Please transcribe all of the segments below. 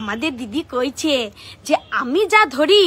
আমাদের দিদি কইছে যে আমি যা ধরি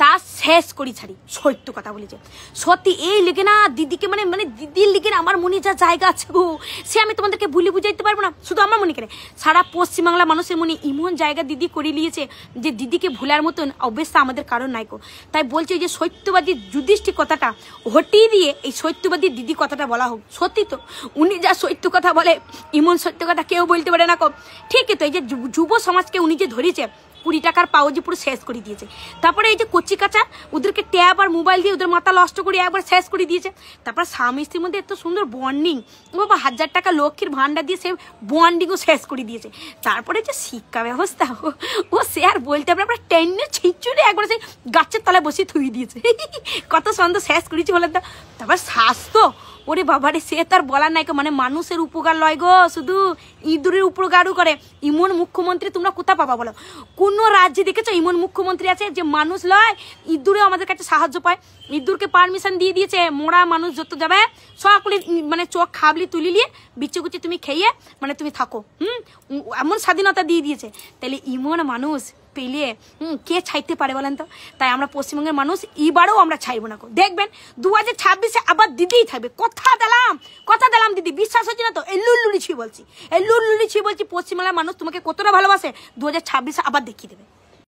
তা শেষ করি ছাড়ি, সত্য কথা বলেছে। সত্যি এই লিগে না দিদিকে মানে মানে দিদির লিগে আমার মনে যা জায়গা আছে গো, সে আমি তোমাদেরকে ভুলে বুঝাইতে পারবো না। শুধু আমার মনে করে সারা পশ্চিমবাংলা মানুষের মনে এমন জায়গা দিদি করে নিয়েছে যে দিদিকে ভুলার মতন অবস্থা আমাদের কারণ নাই গো। তাই বলছে যে সত্যবাদী যুধিষ্ঠির কথাটা হটিয়ে দিয়ে এই সত্যবাদী দিদি কথাটা বলা হোক। সত্যি তো উনি যা সত্য কথা বলে এমন সত্য কথা কেউ বলতে পারে না কো। ঠিকই তো এই যে যুব সমাজকে উনি যে ধরেছে 20 টাকার পাওজি পুরো শেষ করে দিয়েছে। তারপরে এই যে কচি কাঁচা ওদেরকে ট্যাব আর মোবাইল দিয়ে ওদের মাথা নষ্ট করে একবার শেষ করে দিয়েছে। তারপর স্বামী স্ত্রীর মধ্যে এত সুন্দর বন্ডিং, ও বাবা 1000 টাকা লক্ষ্মীর ভান্ডার দিয়ে সে বন্ডিংও শেষ করে দিয়েছে। তারপরে যে শিক্ষা ব্যবস্থা ও সে আর বলতে পারে আমরা টেনে ছিঁচুড়ে একবার সেই গাছের তলায় বসে থুই দিয়েছে। কত সুন্দর শেষ করেছি বলেন তো। তারপর স্বাস্থ্য ওরে বাবারে সে তার বলার নাই, মানে মানুষের উপকার লয় গো, শুধু ইঁদুরের উপকারও করে। ইমন মুখ্যমন্ত্রী তোমরা কোথা পাবা বলো? কোন রাজ্যে দেখেছো ইমন মুখ্যমন্ত্রী আছে যে মানুষ লয় ইঁদুরে আমাদের কাছে সাহায্য পায়? ইঁদুরকে পারমিশন দিয়ে দিয়েছে মোড়া মানুষ যত যাবে সকলে মানে চোখ খাবলি তুলি নিয়ে বিচ্ছুকুচি তুমি খেয়ে মানে তুমি থাকো, এমন স্বাধীনতা দিয়ে দিয়েছে। তাহলে ইমন মানুষ পেলে কে ছাইতে পারে বলেন তো? তাই আমরা পশ্চিমবঙ্গের মানুষ এবারও আমরা ছাইবো না। দেখবেন 2026-এ আবার দিদিই থাকবে, কথা দিলাম দিদি, বিশ্বাস হচ্ছে না তো? এই লুল্লুড়ি ছি বলছি পশ্চিমবাংলার মানুষ তোমাকে কতটা ভালোবাসে 2026-এ আবার দেখিয়ে দেবে।